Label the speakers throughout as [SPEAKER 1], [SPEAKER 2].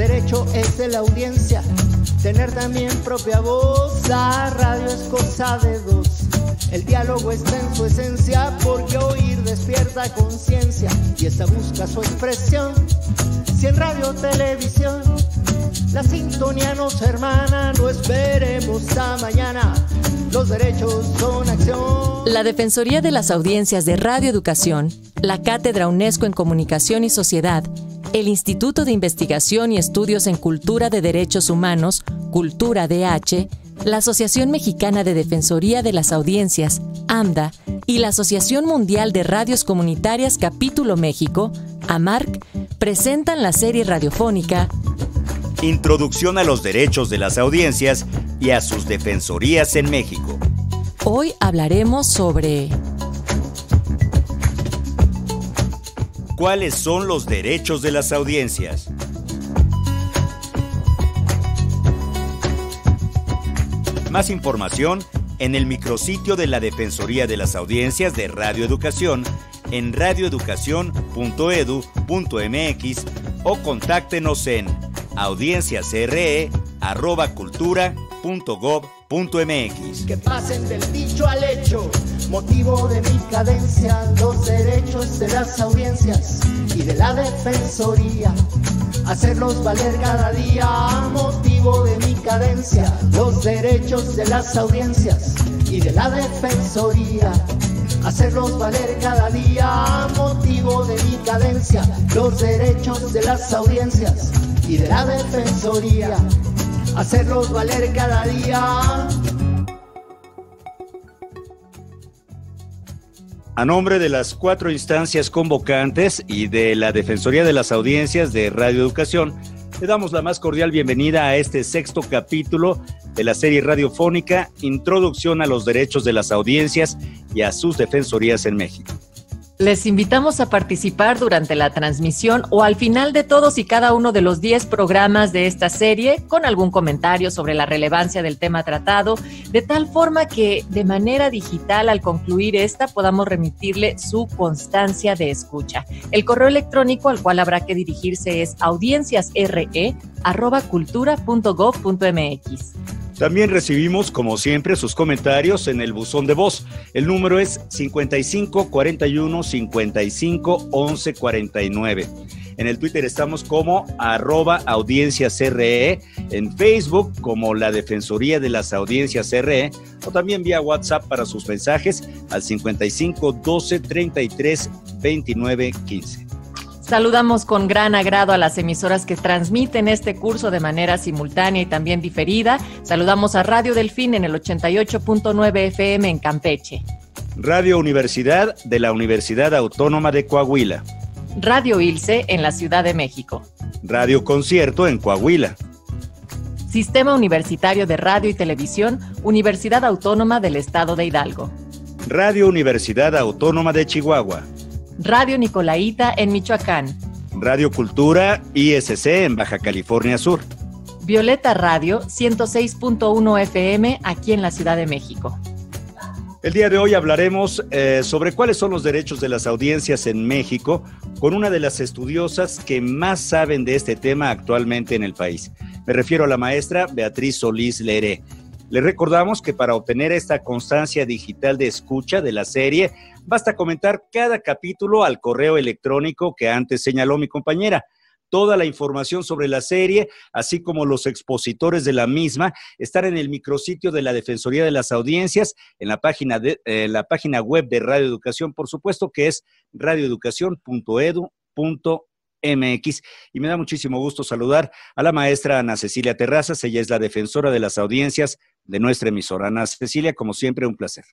[SPEAKER 1] Derecho es de la audiencia, tener también propia voz. La radio es cosa de dos. El diálogo está en su esencia, porque oír despierta conciencia y esta busca su expresión. Si en radio o televisión la sintonía nos hermana, no esperemos hasta mañana. Los derechos son acción.
[SPEAKER 2] La Defensoría de las Audiencias de Radio Educación, la Cátedra UNESCO en Comunicación y Sociedad, el Instituto de Investigación y Estudios en Cultura de Derechos Humanos, Cultura DH, la Asociación Mexicana de Defensoría de las Audiencias, AMDA, y la Asociación Mundial de Radios Comunitarias Capítulo México, AMARC, presentan la serie radiofónica
[SPEAKER 3] Introducción a los derechos de las audiencias y a sus defensorías en México.
[SPEAKER 2] Hoy hablaremos sobre
[SPEAKER 3] ¿cuáles son los derechos de las audiencias? Más información en el micrositio de la Defensoría de las Audiencias de Radio Educación en radioeducacion.edu.mx o contáctenos en audienciasre@cultura.gov.mx.
[SPEAKER 1] Que pasen del dicho al hecho, motivo de mi cadencia, los derechos de las audiencias y de la defensoría. Hacerlos valer cada día, motivo de mi cadencia, los derechos de las audiencias y de la defensoría. Hacerlos valer cada día, motivo de mi cadencia, los derechos de las audiencias y de la defensoría. Hacerlos valer cada día.
[SPEAKER 3] A nombre de las 4 instancias convocantes y de la Defensoría de las Audiencias de Radio Educación, le damos la más cordial bienvenida a este 6º capítulo de la serie radiofónica Introducción a los derechos de las audiencias y a sus defensorías en México.
[SPEAKER 2] Les invitamos a participar durante la transmisión o al final de todos y cada uno de los 10 programas de esta serie con algún comentario sobre la relevancia del tema tratado, de tal forma que de manera digital al concluir esta podamos remitirle su constancia de escucha. El correo electrónico al cual habrá que dirigirse es audienciasre@cultura.gov.mx.
[SPEAKER 3] También recibimos, como siempre, sus comentarios en el buzón de voz. El número es 55 41 55 11 49. En el Twitter estamos como @audienciasre, en Facebook como la Defensoría de las Audiencias RE, o también vía WhatsApp para sus mensajes al 55 12 33 29 15.
[SPEAKER 2] Saludamos con gran agrado a las emisoras que transmiten este curso de manera simultánea y también diferida. Saludamos a Radio Delfín en el 88.9 FM en Campeche.
[SPEAKER 3] Radio Universidad de la Universidad Autónoma de Coahuila.
[SPEAKER 2] Radio ILSE en la Ciudad de México.
[SPEAKER 3] Radio Concierto en Coahuila.
[SPEAKER 2] Sistema Universitario de Radio y Televisión, Universidad Autónoma del Estado de Hidalgo.
[SPEAKER 3] Radio Universidad Autónoma de Chihuahua.
[SPEAKER 2] Radio Nicolaita en Michoacán.
[SPEAKER 3] Radio Cultura ISC en Baja California Sur.
[SPEAKER 2] Violeta Radio 106.1 FM aquí en la Ciudad de México.
[SPEAKER 3] El día de hoy hablaremos sobre cuáles son los derechos de las audiencias en México con una de las estudiosas que más saben de este tema actualmente en el país. Me refiero a la maestra Beatriz Solís Leré. Le recordamos que para obtener esta constancia digital de escucha de la serie, basta comentar cada capítulo al correo electrónico que antes señaló mi compañera. Toda la información sobre la serie, así como los expositores de la misma, están en el micrositio de la Defensoría de las Audiencias, en la página web de Radio Educación, por supuesto, que es radioeducacion.edu.mx. Y me da muchísimo gusto saludar a la maestra Ana Cecilia Terrazas. Ella es la defensora de las audiencias de nuestra emisora. Ana Cecilia, como siempre, un placer.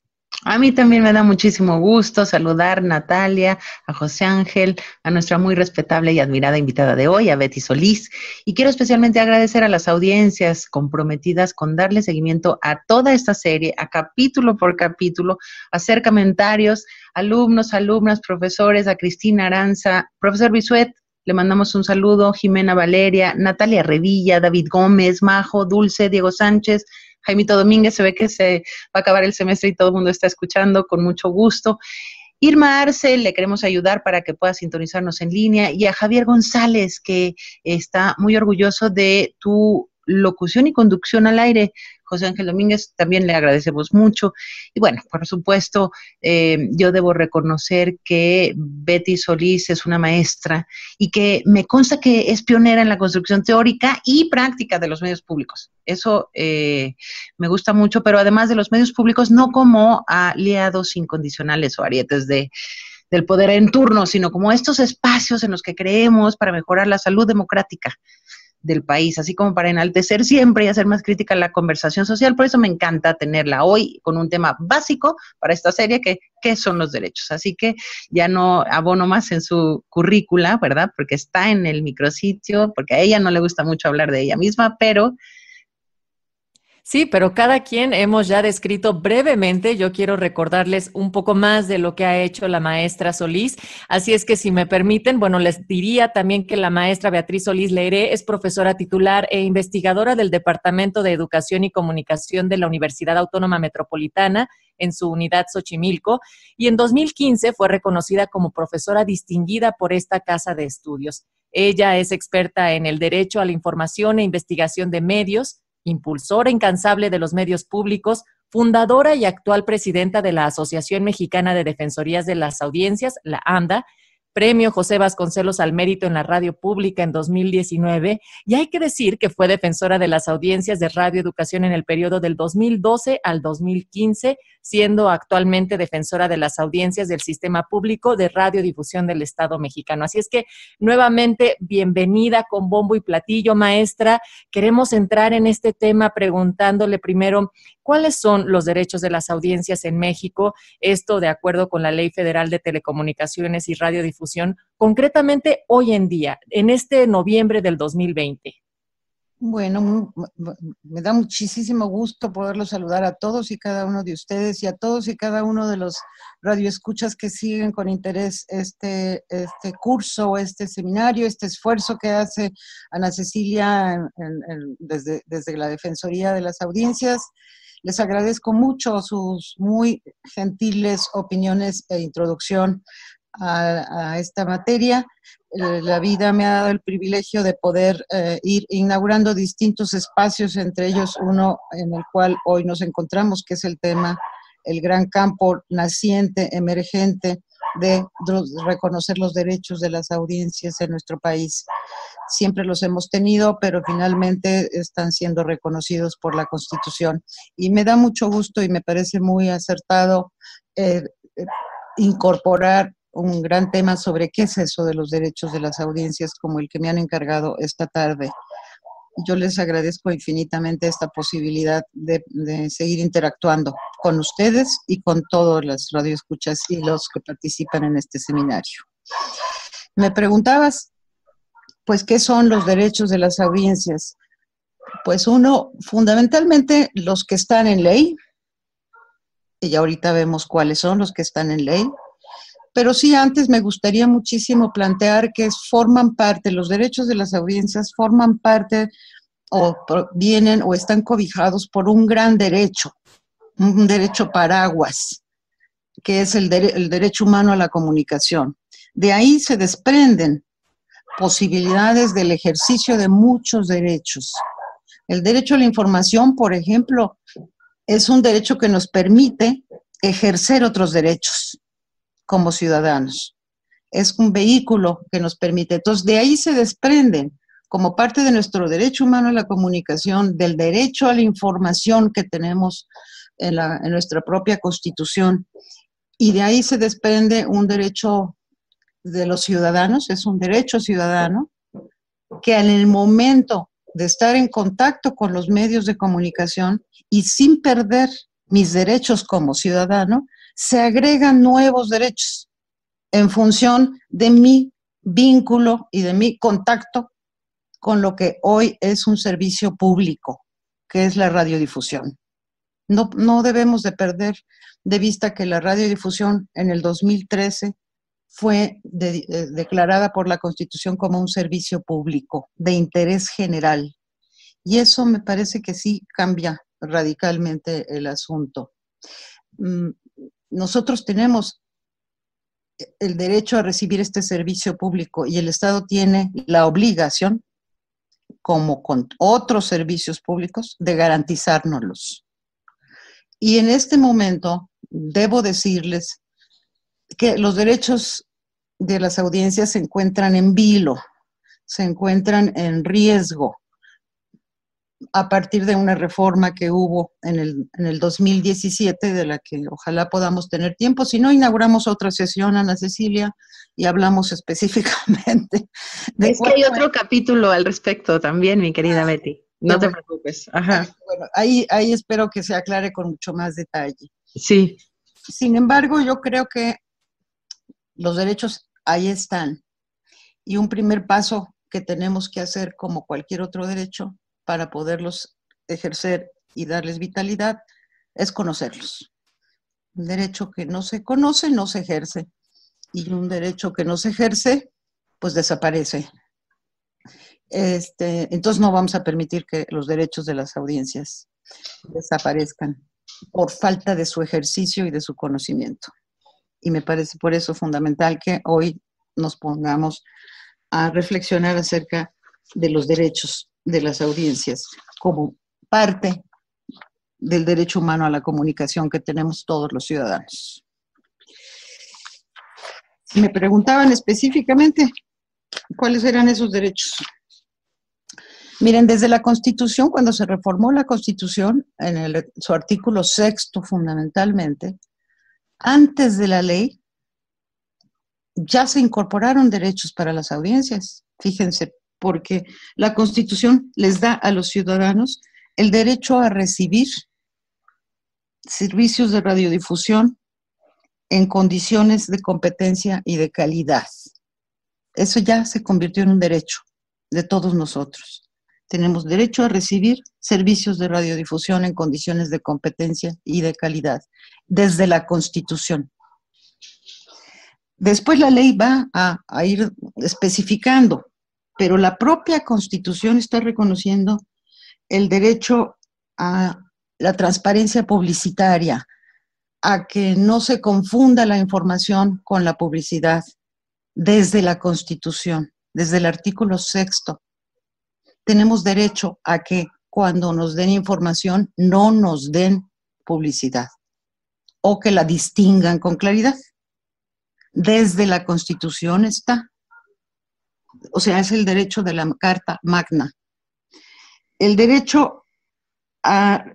[SPEAKER 4] A mí también me da muchísimo gusto saludar, Natalia, a José Ángel, a nuestra muy respetable y admirada invitada de hoy, a Betty Solís, y quiero especialmente agradecer a las audiencias comprometidas con darle seguimiento a toda esta serie, a capítulo por capítulo, hacer comentarios, alumnos, alumnas, profesores, a Cristina Aranza, profesor Bisuet, le mandamos un saludo, Jimena Valeria, Natalia Revilla, David Gómez, Majo, Dulce, Diego Sánchez, Jaimito Domínguez, se ve que se va a acabar el semestre y todo el mundo está escuchando con mucho gusto. Irma Arce, le queremos ayudar para que pueda sintonizarnos en línea, y a Javier González, que está muy orgulloso de tu locución y conducción al aire. José Ángel Domínguez, también le agradecemos mucho. Y bueno, por supuesto, yo debo reconocer que Betty Solís es una maestra y que me consta que es pionera en la construcción teórica y práctica de los medios públicos. Eso me gusta mucho, pero además de los medios públicos, no como aliados incondicionales o arietes del poder en turno, sino como estos espacios en los que creemos para mejorar la salud democrática del país, así como para enaltecer siempre y hacer más crítica la conversación social. Por eso me encanta tenerla hoy con un tema básico para esta serie, que ¿qué son los derechos? Así que ya no abono más en su currícula, ¿verdad? Porque está en el micrositio, porque a ella no le gusta mucho hablar de ella misma, pero...
[SPEAKER 2] Sí, pero cada quien hemos ya descrito brevemente. Yo quiero recordarles un poco más de lo que ha hecho la maestra Solís. Así es que, si me permiten, bueno, les diría también que la maestra Beatriz Solís Leiré es profesora titular e investigadora del Departamento de Educación y Comunicación de la Universidad Autónoma Metropolitana en su unidad Xochimilco, y en 2015 fue reconocida como profesora distinguida por esta casa de estudios. Ella es experta en el derecho a la información e investigación de medios, impulsora incansable de los medios públicos, fundadora y actual presidenta de la Asociación Mexicana de Defensorías de las Audiencias, la AMDA, Premio José Vasconcelos al Mérito en la Radio Pública en 2019, y hay que decir que fue defensora de las audiencias de Radio Educación en el periodo del 2012 al 2015, siendo actualmente defensora de las audiencias del Sistema Público de Radiodifusión del Estado mexicano. Así es que, nuevamente, bienvenida con bombo y platillo, maestra. Queremos entrar en este tema preguntándole primero, ¿cuáles son los derechos de las audiencias en México? Esto de acuerdo con la Ley Federal de Telecomunicaciones y Radiodifusión, concretamente hoy en día, en este noviembre del 2020.
[SPEAKER 5] Bueno, me da muchísimo gusto poderlos saludar a todos y cada uno de ustedes y a todos y cada uno de los radioescuchas que siguen con interés este curso, este seminario, este esfuerzo que hace Ana Cecilia desde la Defensoría de las Audiencias. Les agradezco mucho sus muy gentiles opiniones e introducción a esta materia. La vida me ha dado el privilegio de poder ir inaugurando distintos espacios, entre ellos uno en el cual hoy nos encontramos, que es el tema, el gran campo naciente, emergente, de reconocer los derechos de las audiencias en nuestro país. Siempre los hemos tenido, pero finalmente están siendo reconocidos por la Constitución. Y me da mucho gusto y me parece muy acertado incorporar un gran tema sobre qué es eso de los derechos de las audiencias, como el que me han encargado esta tarde. Yo les agradezco infinitamente esta posibilidad de seguir interactuando con ustedes y con todas las radioescuchas y los que participan en este seminario. Me preguntabas, pues, ¿qué son los derechos de las audiencias? Pues uno, fundamentalmente los que están en ley, y ahorita vemos cuáles son los que están en ley. Pero sí, antes me gustaría muchísimo plantear que forman parte, los derechos de las audiencias forman parte o vienen o están cobijados por un gran derecho, un derecho paraguas, que es el derecho humano a la comunicación. De ahí se desprenden posibilidades del ejercicio de muchos derechos. El derecho a la información, por ejemplo, es un derecho que nos permite ejercer otros derechos como ciudadanos. Es un vehículo que nos permite. Entonces, de ahí se desprenden, como parte de nuestro derecho humano a la comunicación, del derecho a la información que tenemos en nuestra propia Constitución, y de ahí se desprende un derecho de los ciudadanos, es un derecho ciudadano, que en el momento de estar en contacto con los medios de comunicación y sin perder mis derechos como ciudadano, se agregan nuevos derechos en función de mi vínculo y de mi contacto con lo que hoy es un servicio público, que es la radiodifusión. No debemos de perder de vista que la radiodifusión en el 2013 fue declarada por la Constitución como un servicio público de interés general. Y eso me parece que sí cambia radicalmente el asunto. Nosotros tenemos el derecho a recibir este servicio público y el Estado tiene la obligación, como con otros servicios públicos, de garantizárnoslos. Y en este momento debo decirles que los derechos de las audiencias se encuentran en vilo, se encuentran en riesgo a partir de una reforma que hubo en el 2017, de la que ojalá podamos tener tiempo. Si no, inauguramos otra sesión, Ana Cecilia, y hablamos específicamente de...
[SPEAKER 4] Es que hay otro capítulo al respecto también, mi querida Betty. No te preocupes. Ajá.
[SPEAKER 5] Bueno, ahí espero que se aclare con mucho más detalle.
[SPEAKER 4] Sí.
[SPEAKER 5] Sin embargo, yo creo que los derechos ahí están. Y un primer paso que tenemos que hacer, como cualquier otro derecho, para poderlos ejercer y darles vitalidad, es conocerlos. Un derecho que no se conoce, no se ejerce. Y un derecho que no se ejerce, pues desaparece. Entonces no vamos a permitir que los derechos de las audiencias desaparezcan por falta de su ejercicio y de su conocimiento. Y me parece por eso fundamental que hoy nos pongamos a reflexionar acerca de los derechos de las audiencias como parte del derecho humano a la comunicación que tenemos todos los ciudadanos. Me preguntaban específicamente cuáles eran esos derechos. Miren, desde la Constitución, cuando se reformó la Constitución, en su artículo 6º fundamentalmente, antes de la ley, ya se incorporaron derechos para las audiencias. Fíjense, porque la Constitución les da a los ciudadanos el derecho a recibir servicios de radiodifusión en condiciones de competencia y de calidad. Eso ya se convirtió en un derecho de todos nosotros. Tenemos derecho a recibir servicios de radiodifusión en condiciones de competencia y de calidad, desde la Constitución. Después la ley va a ir especificando, pero la propia Constitución está reconociendo el derecho a la transparencia publicitaria, a que no se confunda la información con la publicidad, desde la Constitución, desde el artículo 6º. Tenemos derecho a que cuando nos den información no nos den publicidad o que la distingan con claridad. Desde la Constitución está. O sea, es el derecho de la Carta Magna. El derecho a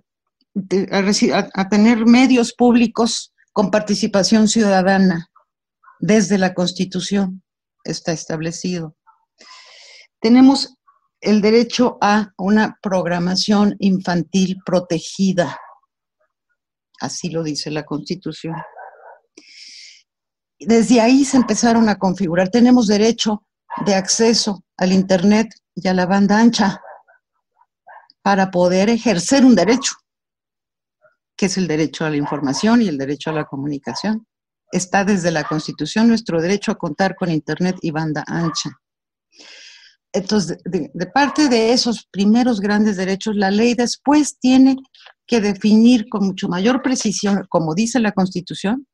[SPEAKER 5] tener medios públicos con participación ciudadana. Desde la Constitución está establecido. Tenemos el derecho a una programación infantil protegida. Así lo dice la Constitución. Desde ahí se empezaron a configurar. Tenemos derecho de acceso al Internet y a la banda ancha para poder ejercer un derecho, que es el derecho a la información y el derecho a la comunicación. Está desde la Constitución nuestro derecho a contar con Internet y banda ancha. Entonces, de parte de esos primeros grandes derechos, la ley después tiene que definir con mucho mayor precisión, como dice la Constitución,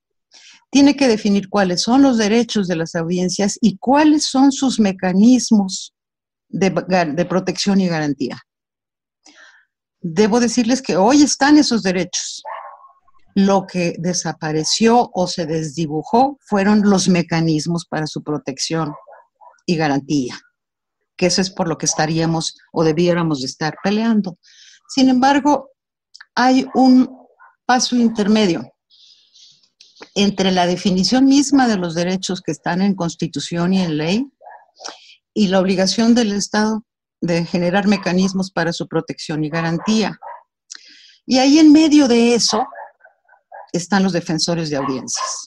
[SPEAKER 5] tiene que definir cuáles son los derechos de las audiencias y cuáles son sus mecanismos de protección y garantía. Debo decirles que hoy están esos derechos. Lo que desapareció o se desdibujó fueron los mecanismos para su protección y garantía, que eso es por lo que estaríamos o debiéramos de estar peleando. Sin embargo, hay un paso intermedio entre la definición misma de los derechos que están en Constitución y en ley y la obligación del Estado de generar mecanismos para su protección y garantía. Y ahí en medio de eso están los defensores de audiencias,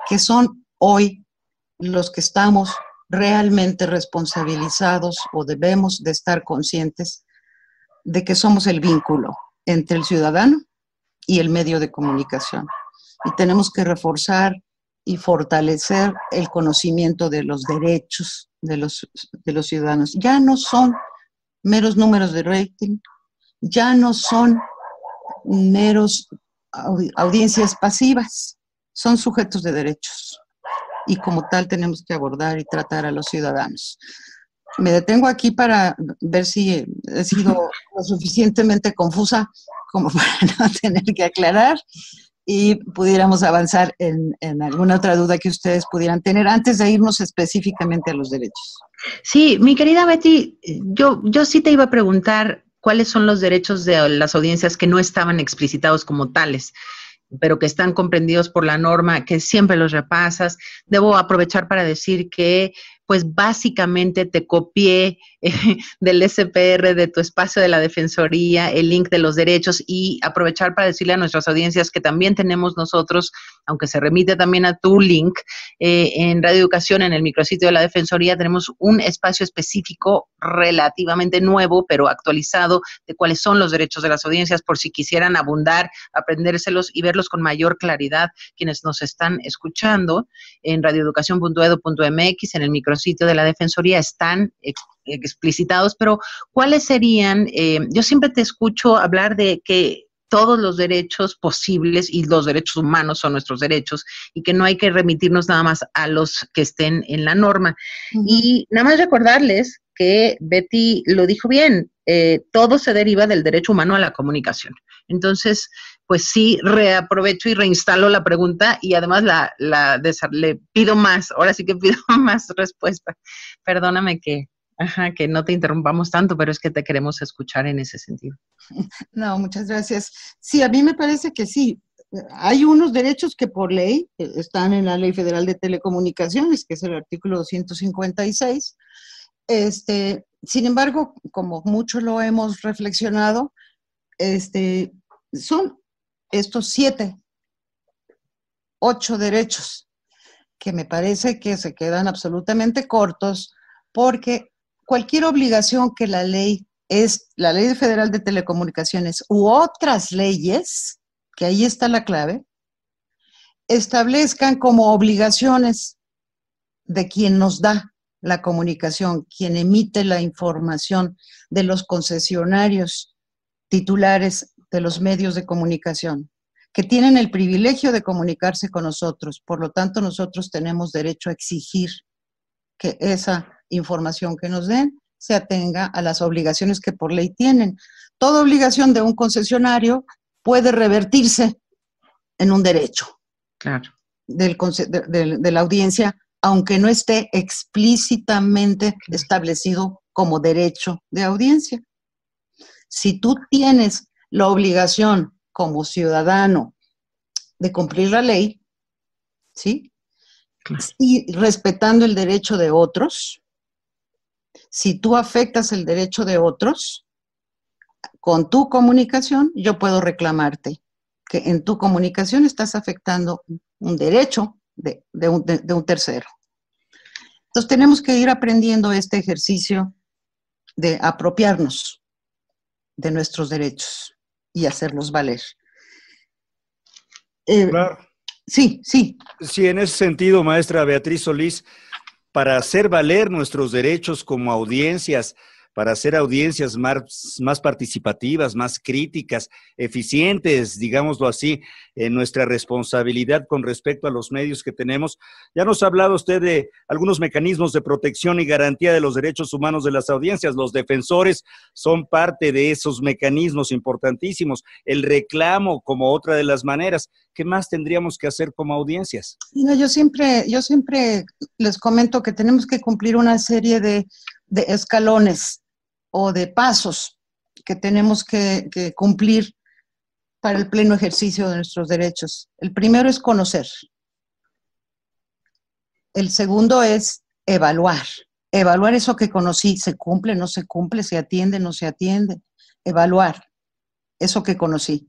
[SPEAKER 5] que son hoy los que estamos realmente responsabilizados o debemos de estar conscientes de que somos el vínculo entre el ciudadano y el medio de comunicación. Y tenemos que reforzar y fortalecer el conocimiento de los derechos de los ciudadanos. Ya no son meros números de rating, ya no son meros audiencias pasivas, son sujetos de derechos. y como tal tenemos que abordar y tratar a los ciudadanos. Me detengo aquí para ver si he sido lo suficientemente confusa como para no tener que aclarar y pudiéramos avanzar en alguna otra duda que ustedes pudieran tener antes de irnos específicamente a los derechos.
[SPEAKER 4] Sí, mi querida Betty, yo sí te iba a preguntar cuáles son los derechos de las audiencias que no estaban explicitados como tales, pero que están comprendidos por la norma, que siempre los repasas. Debo aprovechar para decir que, pues básicamente te copié del SPR, de tu espacio de la Defensoría, el link de los derechos, y aprovechar para decirle a nuestras audiencias que también tenemos nosotros, aunque se remite también a tu link, en Radio Educación, en el micrositio de la Defensoría, tenemos un espacio específico relativamente nuevo, pero actualizado, de cuáles son los derechos de las audiencias, por si quisieran abundar, aprendérselos y verlos con mayor claridad quienes nos están escuchando. En radioeducación.edu.mx, en el micrositio de la Defensoría, están explicitados, pero ¿cuáles serían? Yo siempre te escucho hablar de que todos los derechos posibles y los derechos humanos son nuestros derechos y que no hay que remitirnos nada más a los que estén en la norma. Y nada más recordarles que Betty lo dijo bien, todo se deriva del derecho humano a la comunicación. Entonces, pues sí, reaprovecho y reinstalo la pregunta y además le pido más, ahora sí que pido más respuesta. Perdóname que no te interrumpamos tanto, pero es que te queremos escuchar en ese sentido.
[SPEAKER 5] No, muchas gracias. Sí, a mí me parece que sí. Hay unos derechos que por ley están en la Ley Federal de Telecomunicaciones, que es el artículo 256. Sin embargo, como mucho lo hemos reflexionado, son estos 8 derechos que me parece que se quedan absolutamente cortos, porque cualquier obligación que la Ley Federal de Telecomunicaciones u otras leyes, que ahí está la clave, establezcan como obligaciones de quien nos da la comunicación, quien emite la información, de los concesionarios titulares de los medios de comunicación, que tienen el privilegio de comunicarse con nosotros. Por lo tanto, nosotros tenemos derecho a exigir que esa información que nos den se atenga a las obligaciones que por ley tienen. Toda obligación de un concesionario puede revertirse en un derecho,
[SPEAKER 4] claro,
[SPEAKER 5] de la audiencia, aunque no esté explícitamente establecido como derecho de audiencia. Si tú tienes la obligación como ciudadano de cumplir la ley, ¿sí? Claro. Y respetando el derecho de otros, si tú afectas el derecho de otros, con tu comunicación, yo puedo reclamarte que en tu comunicación estás afectando un derecho de un tercero. Entonces tenemos que ir aprendiendo este ejercicio de apropiarnos de nuestros derechos y hacerlos valer.
[SPEAKER 3] Claro.
[SPEAKER 5] Sí.
[SPEAKER 3] Sí, en ese sentido, maestra Beatriz Solís, para hacer valer nuestros derechos como audiencias, para hacer audiencias más participativas, más críticas, eficientes, digámoslo así, en nuestra responsabilidad con respecto a los medios que tenemos. Ya nos ha hablado usted de algunos mecanismos de protección y garantía de los derechos humanos de las audiencias. Los defensores son parte de esos mecanismos importantísimos. El reclamo como otra de las maneras. ¿Qué más tendríamos que hacer como audiencias?
[SPEAKER 5] Yo siempre les comento que tenemos que cumplir una serie de escalones o de pasos que tenemos que cumplir para el pleno ejercicio de nuestros derechos. El primero es conocer. El segundo es evaluar. Evaluar eso que conocí, ¿se cumple, no se cumple, se atiende, no se atiende? Evaluar eso que conocí.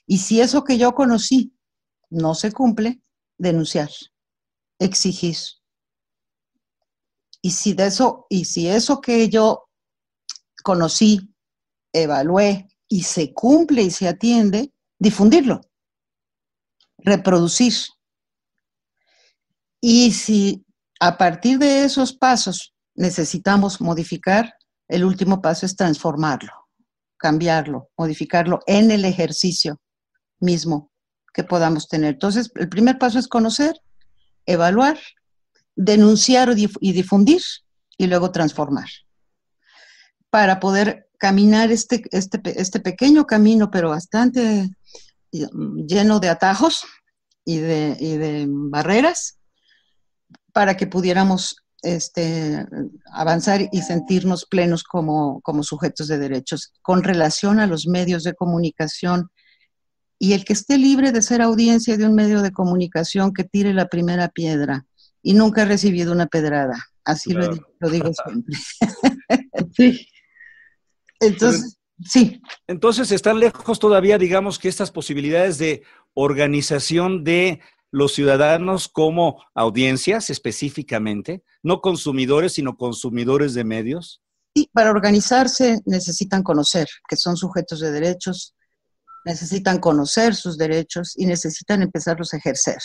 [SPEAKER 5] Y si eso que yo conocí no se cumple, denunciar, exigir. Y si eso que yo conocí, evalué y se cumple y se atiende, difundirlo, reproducir. Y si a partir de esos pasos necesitamos modificar, el último paso es transformarlo, cambiarlo, modificarlo en el ejercicio mismo que podamos tener. Entonces, el primer paso es conocer, evaluar, denunciar y difundir, y luego transformar, para poder caminar este pequeño camino, pero bastante lleno de atajos y de barreras, para que pudiéramos avanzar y sentirnos plenos como sujetos de derechos con relación a los medios de comunicación. Y el que esté libre de ser audiencia de un medio de comunicación, que tire la primera piedra, y nunca he recibido una pedrada. Así claro. lo digo siempre. Sí. Entonces, sí.
[SPEAKER 3] Entonces están lejos todavía, digamos, que estas posibilidades de organización de los ciudadanos como audiencias específicamente, no consumidores, sino consumidores de medios.
[SPEAKER 5] Sí, para organizarse necesitan conocer que son sujetos de derechos, necesitan conocer sus derechos y necesitan empezarlos a ejercer,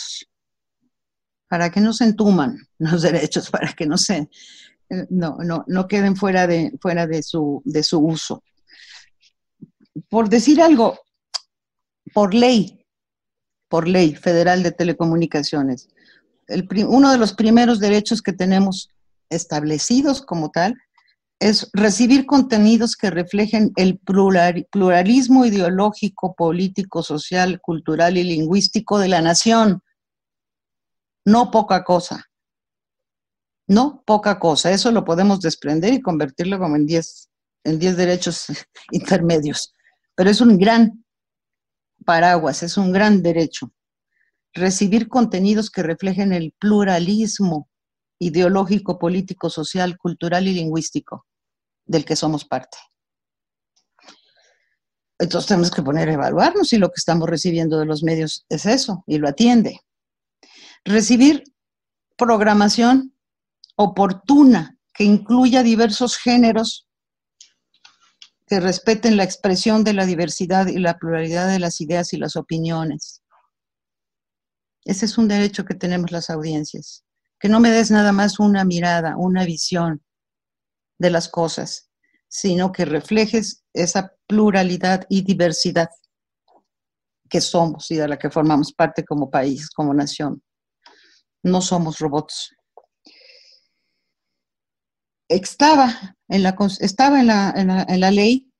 [SPEAKER 5] para que no se entuman los derechos, para que no queden fuera de su uso. Por decir algo, por ley federal de telecomunicaciones, uno de los primeros derechos que tenemos establecidos como tal es recibir contenidos que reflejen el pluralismo ideológico, político, social, cultural y lingüístico de la nación. No poca cosa. No poca cosa. Eso lo podemos desprender y convertirlo como en 10 derechos intermedios. Pero es un gran paraguas, es un gran derecho. Recibir contenidos que reflejen el pluralismo ideológico, político, social, cultural y lingüístico del que somos parte. Entonces tenemos que poner a evaluarnos si lo que estamos recibiendo de los medios es eso, y lo atiende. Recibir programación oportuna que incluya diversos géneros, que respeten la expresión de la diversidad y la pluralidad de las ideas y las opiniones. Ese es un derecho que tenemos las audiencias. Que no me des nada más una mirada, una visión de las cosas, sino que reflejes esa pluralidad y diversidad que somos y de la que formamos parte como país, como nación. No somos robots. Estaba en la ley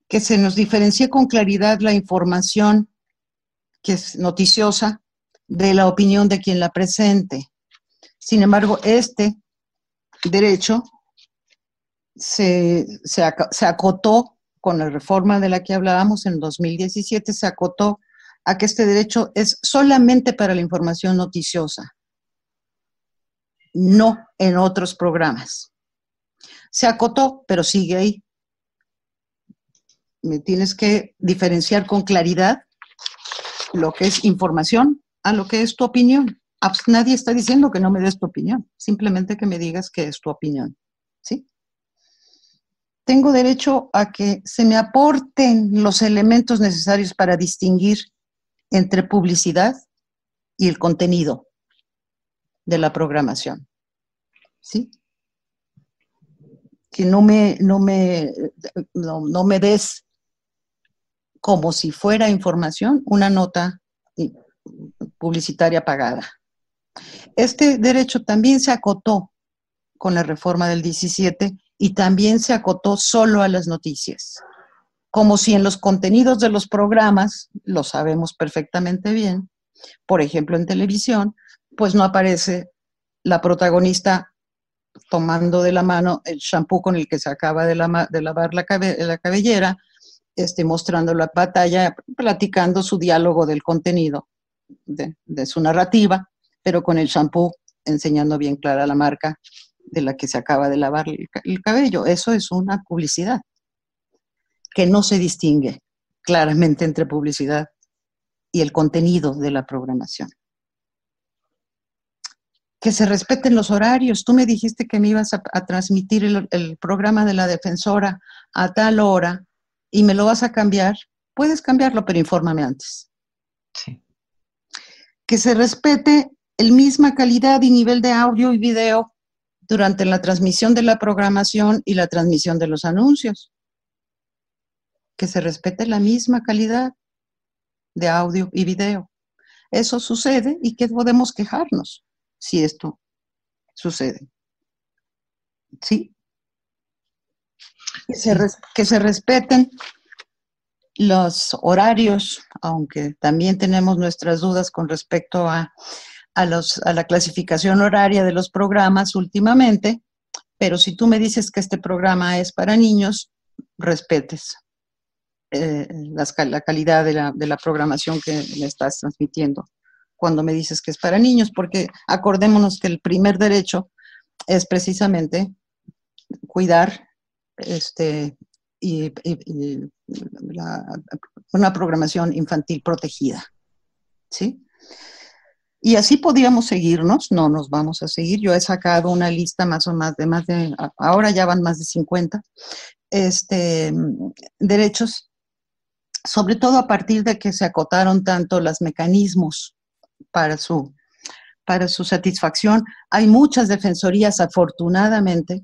[SPEAKER 5] que se nos diferencie con claridad la información que es noticiosa de la opinión de quien la presente. Sin embargo, este derecho se acotó con la reforma de la que hablábamos en 2017, se acotó a que este derecho es solamente para la información noticiosa, no en otros programas. Se acotó, pero sigue ahí. Me tienes que diferenciar con claridad lo que es información a lo que es tu opinión. Nadie está diciendo que no me des tu opinión, simplemente que me digas qué es tu opinión, ¿sí? Tengo derecho a que se me aporten los elementos necesarios para distinguir entre publicidad y el contenido de la programación, ¿sí? Que no me des como si fuera información una nota publicitaria pagada. Este derecho también se acotó con la reforma del 17 y también se acotó solo a las noticias. Como si en los contenidos de los programas, lo sabemos perfectamente bien, por ejemplo en televisión, pues no aparece la protagonista tomando de la mano el shampoo con el que se acaba de lavar la cabellera, mostrando la pantalla, platicando su diálogo del contenido de su narrativa, pero con el shampoo enseñando bien clara la marca de la que se acaba de lavar el cabello. Eso es una publicidad que no se distingue claramente entre publicidad y el contenido de la programación. Que se respeten los horarios. Tú me dijiste que me ibas a transmitir el programa de la defensora a tal hora y me lo vas a cambiar. Puedes cambiarlo, pero infórmame antes.
[SPEAKER 4] Sí.
[SPEAKER 5] Que se respete la misma calidad y nivel de audio y video durante la transmisión de la programación y la transmisión de los anuncios. Que se respete la misma calidad de audio y video. eso sucede y que podemos quejarnos si esto sucede. ¿Sí? Que se respeten los horarios, aunque también tenemos nuestras dudas con respecto a la clasificación horaria de los programas últimamente, pero si tú me dices que este programa es para niños, respetes la calidad de la programación que me estás transmitiendo cuando me dices que es para niños, porque acordémonos que el primer derecho es precisamente cuidar una programación infantil protegida, ¿sí? Y así podríamos seguirnos, no nos vamos a seguir. Yo he sacado una lista ahora ya van más de 50 derechos, sobre todo a partir de que se acotaron tanto los mecanismos para su satisfacción. Hay muchas defensorías, afortunadamente,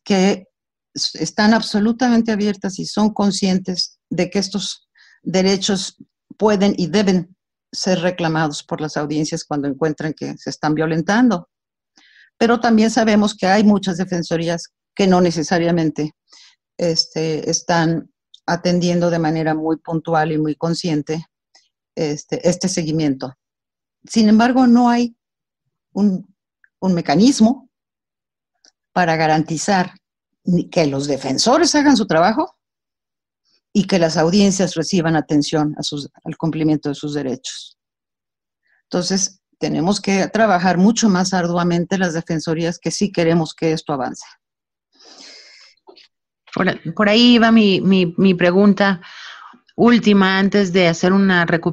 [SPEAKER 5] que están absolutamente abiertas y son conscientes de que estos derechos pueden y deben ser reclamados por las audiencias cuando encuentran que se están violentando. Pero también sabemos que hay muchas defensorías que no necesariamente están atendiendo de manera muy puntual y muy consciente este seguimiento. Sin embargo, no hay un mecanismo para garantizar que los defensores hagan su trabajo y que las audiencias reciban atención al cumplimiento de sus derechos. Entonces, tenemos que trabajar mucho más arduamente las defensorías que sí queremos que esto avance.
[SPEAKER 4] Por ahí va mi pregunta última, antes de hacer una breve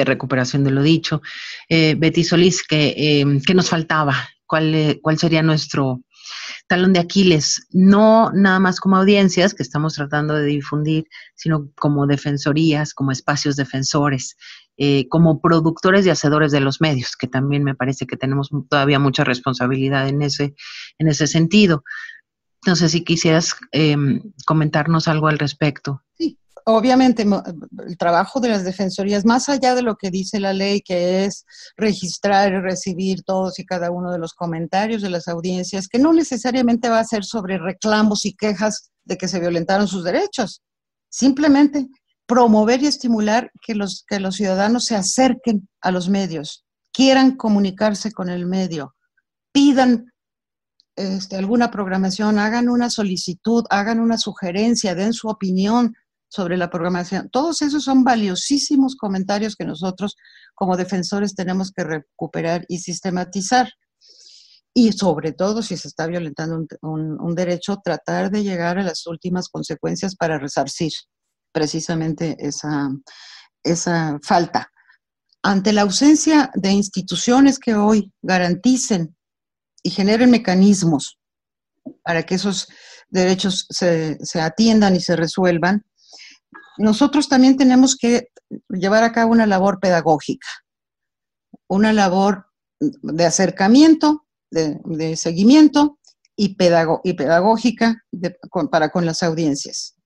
[SPEAKER 4] recuperación de lo dicho. Betty Solís, ¿qué nos faltaba? ¿Cuál sería nuestro talón de Aquiles? No nada más como audiencias que estamos tratando de difundir, sino como defensorías, como espacios defensores, como productores y hacedores de los medios, que también me parece que tenemos todavía mucha responsabilidad en ese sentido. No sé si quisieras comentarnos algo al respecto.
[SPEAKER 5] Sí, obviamente el trabajo de las defensorías, más allá de lo que dice la ley, que es registrar y recibir todos y cada uno de los comentarios de las audiencias, que no necesariamente va a ser sobre reclamos y quejas de que se violentaron sus derechos, simplemente promover y estimular que los ciudadanos se acerquen a los medios, quieran comunicarse con el medio, pidan alguna programación, hagan una solicitud, hagan una sugerencia, den su opinión sobre la programación. Todos esos son valiosísimos comentarios que nosotros como defensores tenemos que recuperar y sistematizar. Y sobre todo, si se está violentando un derecho, tratar de llegar a las últimas consecuencias para resarcir precisamente esa falta. Ante la ausencia de instituciones que hoy garanticen y generen mecanismos para que esos derechos se atiendan y se resuelvan, nosotros también tenemos que llevar a cabo una labor pedagógica, una labor de acercamiento, de seguimiento y pedagógica para con las audiencias.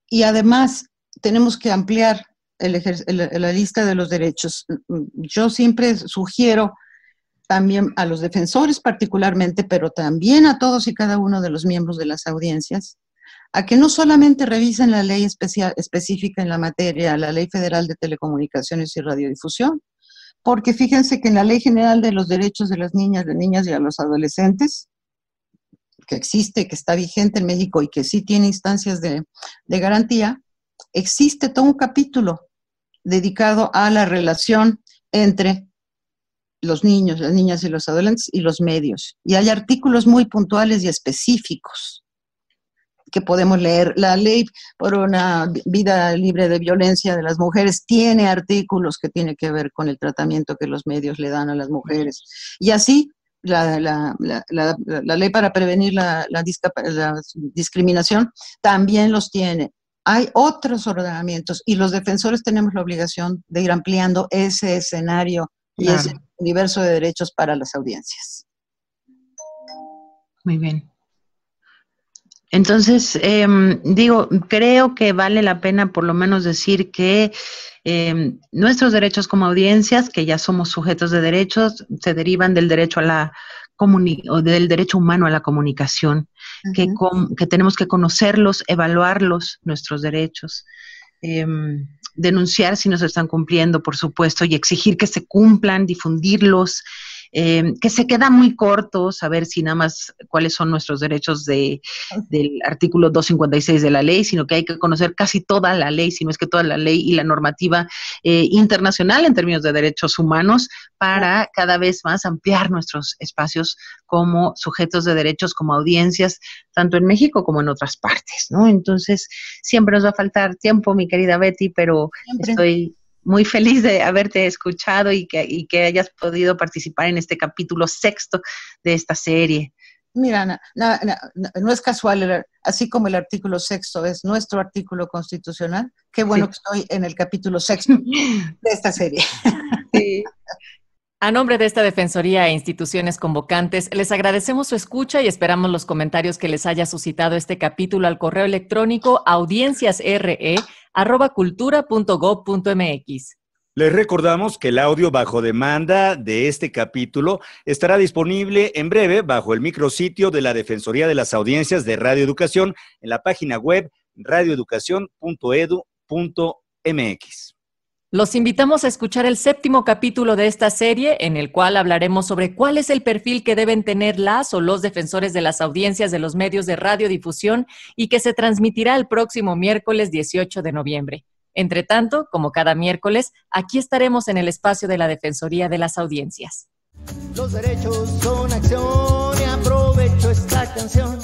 [SPEAKER 5] Y además tenemos que ampliar la lista de los derechos. Yo siempre sugiero también a los defensores particularmente, pero también a todos y cada uno de los miembros de las audiencias, a que no solamente revisen la ley específica en la materia, la Ley Federal de Telecomunicaciones y Radiodifusión, porque fíjense que en la Ley General de los Derechos de las Niñas y a los Adolescentes, que existe, que está vigente en México y que sí tiene instancias de garantía, existe todo un capítulo dedicado a la relación entre los niños, las niñas y los adolescentes y los medios. Y hay artículos muy puntuales y específicos que podemos leer. La ley por una vida libre de violencia de las mujeres tiene artículos que tienen que ver con el tratamiento que los medios le dan a las mujeres. Y así, la ley para prevenir la discriminación también los tiene. Hay otros ordenamientos y los defensores tenemos la obligación de ir ampliando ese escenario y ese universo de derechos para las audiencias.
[SPEAKER 4] Muy bien. Entonces, creo que vale la pena por lo menos decir que nuestros derechos como audiencias, que ya somos sujetos de derechos, se derivan del derecho a o del derecho humano a la comunicación, que tenemos que conocerlos, evaluarlos, nuestros derechos, denunciar si no se están cumpliendo, por supuesto, y exigir que se cumplan, difundirlos, que se queda muy corto saber si nada más cuáles son nuestros derechos del artículo 256 de la ley, sino que hay que conocer casi toda la ley, si no es que toda la ley y la normativa internacional en términos de derechos humanos, para cada vez más ampliar nuestros espacios como sujetos de derechos, como audiencias, tanto en México como en otras partes, ¿no? Entonces, siempre nos va a faltar tiempo, mi querida Betty, pero estoy muy feliz de haberte escuchado y que hayas podido participar en este capítulo 6 de esta serie.
[SPEAKER 5] Mira, no es casual, así como el artículo 6 es nuestro artículo constitucional, qué bueno que estoy en el capítulo 6 de esta serie.
[SPEAKER 2] Sí. A nombre de esta Defensoría e instituciones convocantes, les agradecemos su escucha y esperamos los comentarios que les haya suscitado este capítulo al correo electrónico audienciasre@cultura.gov.mx.
[SPEAKER 3] Les recordamos que el audio bajo demanda de este capítulo estará disponible en breve bajo el micrositio de la Defensoría de las Audiencias de Radio Educación en la página web radioeducacion.edu.mx.
[SPEAKER 2] Los invitamos a escuchar el 7º capítulo de esta serie, en el cual hablaremos sobre cuál es el perfil que deben tener las o los defensores de las audiencias de los medios de radiodifusión y que se transmitirá el próximo miércoles 18 de noviembre. Entre tanto, como cada miércoles, aquí estaremos en el espacio de la Defensoría de las Audiencias.
[SPEAKER 1] Los derechos son acción y aprovecho esta canción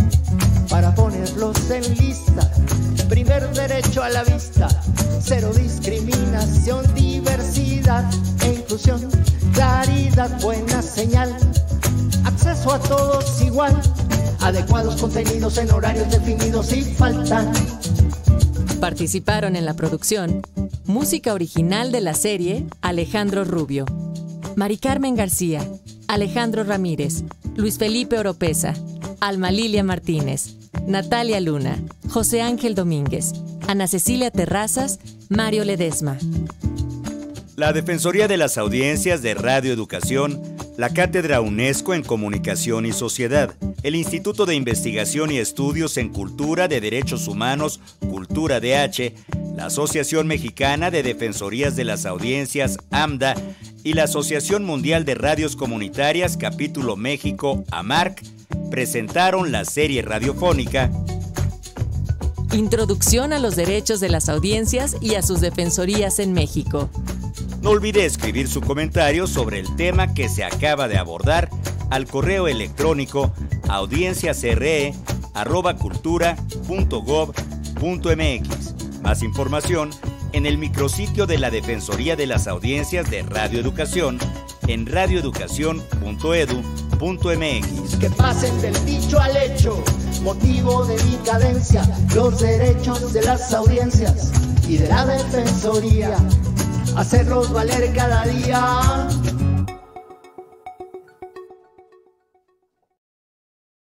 [SPEAKER 1] para ponerlos en lista. Primer derecho a la vista, cero discriminación, diversidad e inclusión, claridad, buena señal, acceso a todos igual, adecuados contenidos en horarios definidos y faltan.
[SPEAKER 2] Participaron en la producción, música original de la serie, Alejandro Rubio, Mari Carmen García, Alejandro Ramírez, Luis Felipe Oropesa, Alma Lilia Martínez, Natalia Luna, José Ángel Domínguez, Ana Cecilia Terrazas, Mario Ledesma.
[SPEAKER 3] La Defensoría de las Audiencias de Radio Educación, la Cátedra UNESCO en Comunicación y Sociedad, el Instituto de Investigación y Estudios en Cultura de Derechos Humanos, Cultura DH, la Asociación Mexicana de Defensorías de las Audiencias, AMDA, y la Asociación Mundial de Radios Comunitarias, Capítulo México, AMARC, presentaron la serie radiofónica
[SPEAKER 2] Introducción a los derechos de las audiencias y a sus defensorías en México.
[SPEAKER 3] No olvide escribir su comentario sobre el tema que se acaba de abordar al correo electrónico audienciasre@cultura.gov.mx. Más información en el micrositio de la Defensoría de las Audiencias de Radio Educación en radioeducacion.edu.mx.
[SPEAKER 1] Que pasen del dicho al hecho, motivo de mi cadencia, los derechos de las audiencias y de la Defensoría, hacerlos valer cada día.